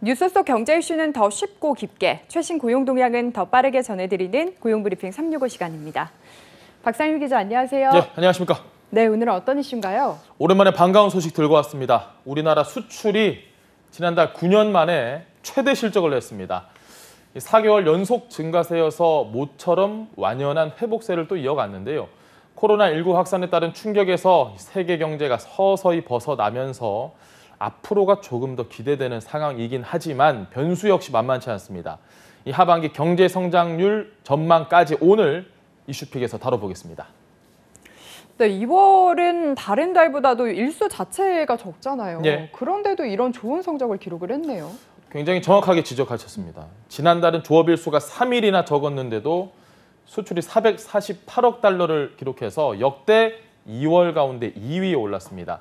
뉴스 속 경제 이슈는 더 쉽고 깊게, 최신 고용 동향은 더 빠르게 전해드리는 고용브리핑 365 시간입니다. 박상일 기자, 안녕하세요. 네, 안녕하십니까. 네, 오늘은 어떤 이슈인가요? 오랜만에 반가운 소식 들고 왔습니다. 우리나라 수출이 지난달 9년 만에 최대 실적을 냈습니다. 4개월 연속 증가세여서 모처럼 완연한 회복세를 또 이어갔는데요. 코로나19 확산에 따른 충격에서 세계 경제가 서서히 벗어나면서 앞으로가 조금 더 기대되는 상황이긴 하지만 변수 역시 만만치 않습니다. 이 하반기 경제 성장률 전망까지 오늘 이슈픽에서 다뤄보겠습니다. 네, 2월은 다른 달보다도 일수 자체가 적잖아요. 예. 그런데도 이런 좋은 성적을 기록을 했네요. 굉장히 정확하게 지적하셨습니다. 지난달은 조업일수가 3일이나 적었는데도 수출이 448억 달러를 기록해서 역대 2월 가운데 2위에 올랐습니다.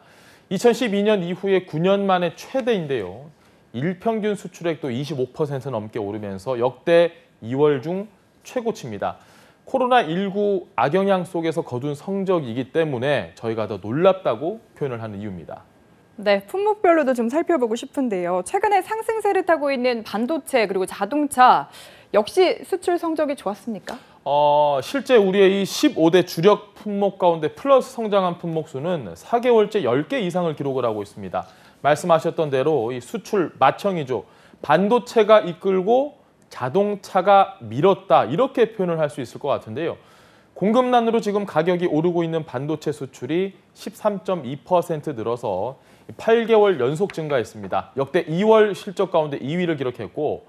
2012년 이후에 9년 만에 최대인데요. 일평균 수출액도 25% 넘게 오르면서 역대 2월 중 최고치입니다. 코로나19 악영향 속에서 거둔 성적이기 때문에 저희가 더 놀랍다고 표현을 하는 이유입니다. 네, 품목별로도 좀 살펴보고 싶은데요. 최근에 상승세를 타고 있는 반도체 그리고 자동차 역시 수출 성적이 좋았습니까? 실제 우리의 이 15대 주력 품목 가운데 플러스 성장한 품목 수는 4개월째 10개 이상을 기록을 하고 있습니다. 말씀하셨던 대로 이 수출 맏형이죠. 반도체가 이끌고 자동차가 밀었다, 이렇게 표현을 할 수 있을 것 같은데요. 공급난으로 지금 가격이 오르고 있는 반도체 수출이 13.2% 늘어서 8개월 연속 증가했습니다. 역대 2월 실적 가운데 2위를 기록했고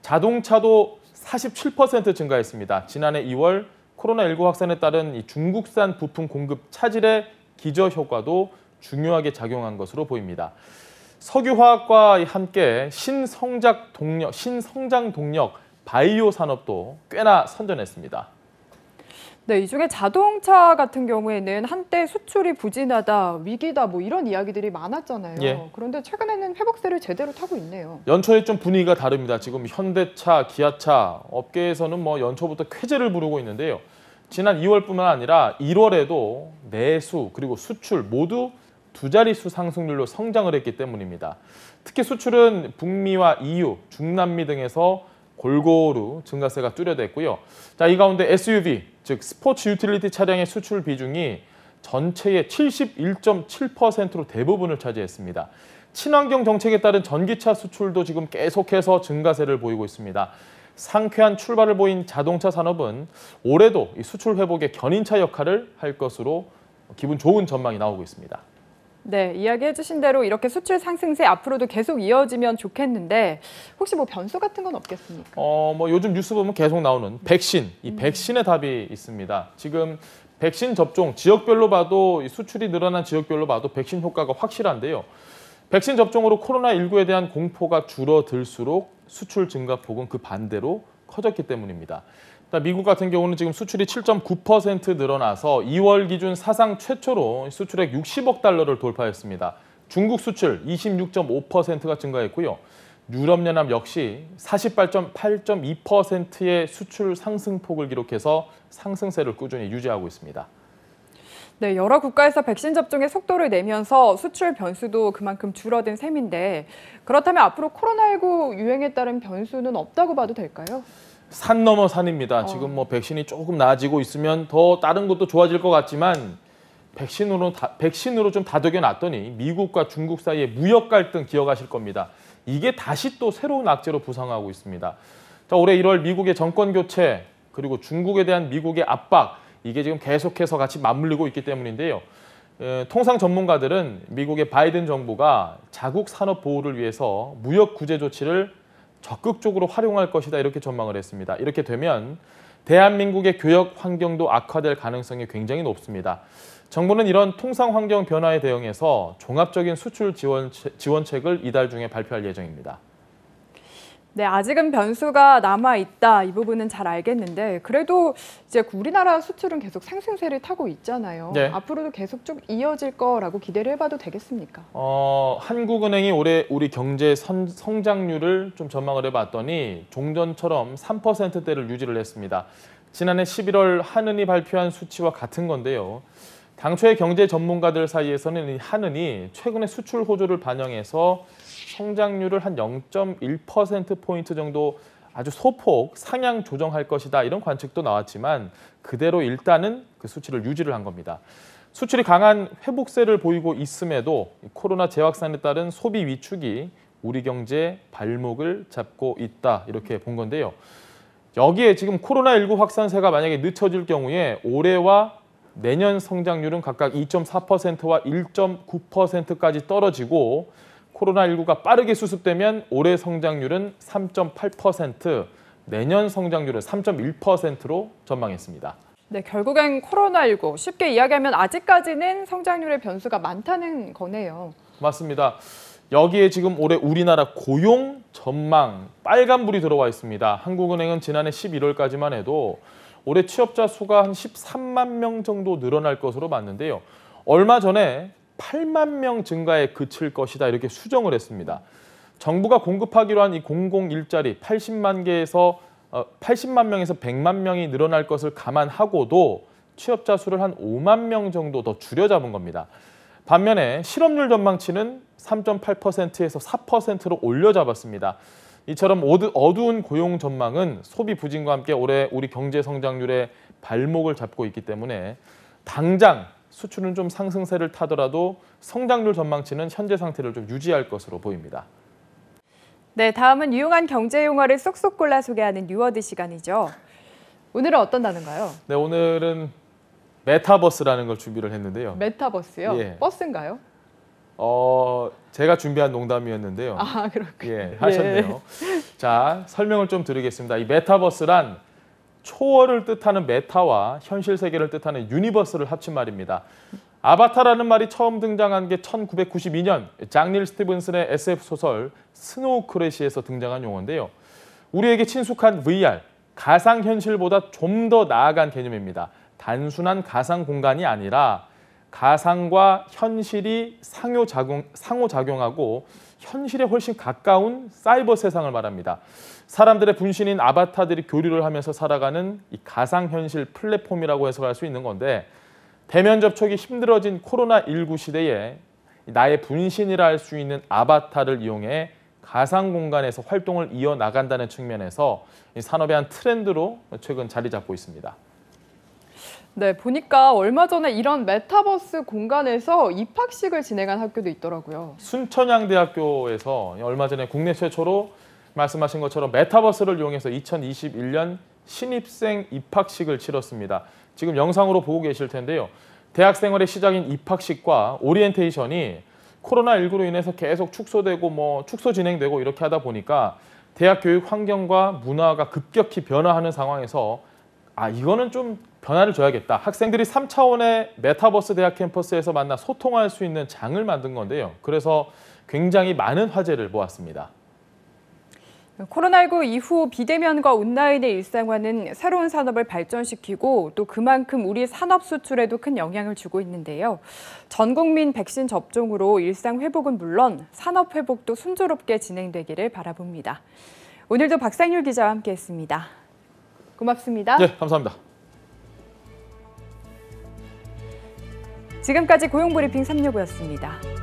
자동차도 47% 증가했습니다. 지난해 2월 코로나19 확산에 따른 이 중국산 부품 공급 차질의 기저효과도 중요하게 작용한 것으로 보입니다. 석유화학과 함께 신성장 동력 바이오 산업도 꽤나 선전했습니다. 네, 이 중에 자동차 같은 경우에는 한때 수출이 부진하다, 위기다 뭐 이런 이야기들이 많았잖아요. 예. 그런데 최근에는 회복세를 제대로 타고 있네요. 연초에 좀 분위기가 다릅니다. 지금 현대차, 기아차 업계에서는 연초부터 쾌재를 부르고 있는데요. 지난 2월뿐만 아니라 1월에도 내수 그리고 수출 모두 두 자릿수 상승률로 성장을 했기 때문입니다. 특히 수출은 북미와 EU, 중남미 등에서 골고루 증가세가 뚜렷했고요. 자, 이 가운데 SUV, 즉 스포츠 유틸리티 차량의 수출 비중이 전체의 71.7%로 대부분을 차지했습니다. 친환경 정책에 따른 전기차 수출도 지금 계속해서 증가세를 보이고 있습니다. 상쾌한 출발을 보인 자동차 산업은 올해도 이 수출 회복의 견인차 역할을 할 것으로 기분 좋은 전망이 나오고 있습니다. 네, 이야기해 주신 대로 이렇게 수출 상승세 앞으로도 계속 이어지면 좋겠는데 혹시 뭐 변수 같은 건 없겠습니까? 요즘 뉴스 보면 계속 나오는 백신, 이 백신의 답이 있습니다. 지금 백신 접종 지역별로 봐도 이 수출이 늘어난 지역별로 봐도 백신 효과가 확실한데요. 백신 접종으로 코로나19에 대한 공포가 줄어들수록 수출 증가폭은 그 반대로 커졌기 때문입니다. 미국 같은 경우는 지금 수출이 7.9% 늘어나서 2월 기준 사상 최초로 수출액 60억 달러를 돌파했습니다. 중국 수출 26.5%가 증가했고요. 유럽연합 역시 48.2%의 수출 상승폭을 기록해서 상승세를 꾸준히 유지하고 있습니다. 네, 여러 국가에서 백신 접종의 속도를 내면서 수출 변수도 그만큼 줄어든 셈인데 그렇다면 앞으로 코로나19 유행에 따른 변수는 없다고 봐도 될까요? 산 넘어 산입니다. 지금 백신이 조금 나아지고 있으면 더 다른 것도 좋아질 것 같지만 백신으로 좀 다독여 놨더니 미국과 중국 사이의 무역 갈등 기억하실 겁니다. 이게 다시 또 새로운 악재로 부상하고 있습니다. 자, 올해 1월 미국의 정권 교체 그리고 중국에 대한 미국의 압박 이게 지금 계속해서 같이 맞물리고 있기 때문인데요. 통상 전문가들은 미국의 바이든 정부가 자국 산업 보호를 위해서 무역 구제 조치를 적극적으로 활용할 것이다 이렇게 전망을 했습니다. 이렇게 되면 대한민국의 교역 환경도 악화될 가능성이 굉장히 높습니다. 정부는 이런 통상 환경 변화에 대응해서 종합적인 수출 지원책을 이달 중에 발표할 예정입니다. 네, 아직은 변수가 남아있다. 이 부분은 잘 알겠는데 그래도 이제 우리나라 수출은 계속 상승세를 타고 있잖아요. 네. 앞으로도 계속 좀 이어질 거라고 기대를 해봐도 되겠습니까? 한국은행이 올해 우리 경제 성장률을 좀 전망을 해봤더니 종전처럼 3%대를 유지를 했습니다. 지난해 11월 한은이 발표한 수치와 같은 건데요. 당초의 경제 전문가들 사이에서는 이 한은이 최근에 수출 호조를 반영해서 성장률을 한 0.1%포인트 정도 아주 소폭 상향 조정할 것이다 이런 관측도 나왔지만 그대로 일단은 그 수치를 유지를 한 겁니다. 수출이 강한 회복세를 보이고 있음에도 코로나 재확산에 따른 소비 위축이 우리 경제의 발목을 잡고 있다 이렇게 본 건데요. 여기에 지금 코로나19 확산세가 만약에 늦춰질 경우에 올해와 내년 성장률은 각각 2.4%와 1.9%까지 떨어지고 코로나19가 빠르게 수습되면 올해 성장률은 3.8%, 내년 성장률은 3.1%로 전망했습니다. 네, 결국엔 코로나19, 쉽게 이야기하면 아직까지는 성장률의 변수가 많다는 거네요. 맞습니다. 여기에 지금 올해 우리나라 고용 전망 빨간불이 들어와 있습니다. 한국은행은 지난해 11월까지만 해도 올해 취업자 수가 한 13만 명 정도 늘어날 것으로 봤는데요. 얼마 전에 8만 명 증가에 그칠 것이다 이렇게 수정을 했습니다. 정부가 공급하기로 한 이 공공 일자리 80만 명에서 100만 명이 늘어날 것을 감안하고도 취업자 수를 한 5만 명 정도 더 줄여 잡은 겁니다. 반면에 실업률 전망치는 3.8%에서 4%로 올려 잡았습니다. 이처럼 어두운 고용 전망은 소비 부진과 함께 올해 우리 경제 성장률의 발목을 잡고 있기 때문에 당장 수출은 좀 상승세를 타더라도 성장률 전망치는 현재 상태를 좀 유지할 것으로 보입니다. 네, 다음은 유용한 경제 용어를 쏙쏙 골라 소개하는 뉴워드 시간이죠. 오늘은 어떤 단어인가요? 네, 오늘은 메타버스라는 걸 준비를 했는데요. 메타버스요? 예. 버스인가요? 제가 준비한 농담이었는데요. 아, 그렇군요. 예, 하셨네요. 자, 설명을 좀 드리겠습니다. 이 메타버스란 초월을 뜻하는 메타와 현실 세계를 뜻하는 유니버스를 합친 말입니다. 아바타라는 말이 처음 등장한 게 1992년 장 닐 스티븐슨의 SF 소설 스노우 크래시에서 등장한 용어인데요. 우리에게 친숙한 VR, 가상현실보다 좀 더 나아간 개념입니다. 단순한 가상 공간이 아니라 가상과 현실이 상호작용하고 현실에 훨씬 가까운 사이버 세상을 말합니다. 사람들의 분신인 아바타들이 교류를 하면서 살아가는 이 가상현실 플랫폼이라고 해석할 수 있는 건데 대면 접촉이 힘들어진 코로나19 시대에 나의 분신이라 할 수 있는 아바타를 이용해 가상 공간에서 활동을 이어나간다는 측면에서 이 산업의 한 트렌드로 최근 자리 잡고 있습니다. 네, 보니까 얼마 전에 이런 메타버스 공간에서 입학식을 진행한 학교도 있더라고요. 순천향대학교에서 얼마 전에 국내 최초로 말씀하신 것처럼 메타버스를 이용해서 2021년 신입생 입학식을 치렀습니다. 지금 영상으로 보고 계실 텐데요. 대학 생활의 시작인 입학식과 오리엔테이션이 코로나19로 인해서 계속 축소되고 축소 진행되고 이렇게 하다 보니까 대학 교육 환경과 문화가 급격히 변화하는 상황에서 이거는 좀 변화를 줘야겠다. 학생들이 3차원의 메타버스 대학 캠퍼스에서 만나 소통할 수 있는 장을 만든 건데요. 그래서 굉장히 많은 화제를 모았습니다. 코로나19 이후 비대면과 온라인의 일상화는 새로운 산업을 발전시키고 또 그만큼 우리 산업 수출에도 큰 영향을 주고 있는데요. 전 국민 백신 접종으로 일상 회복은 물론 산업 회복도 순조롭게 진행되기를 바라봅니다. 오늘도 박상률 기자와 함께했습니다. 고맙습니다. 네, 감사합니다. 지금까지 고용브리핑 365였습니다.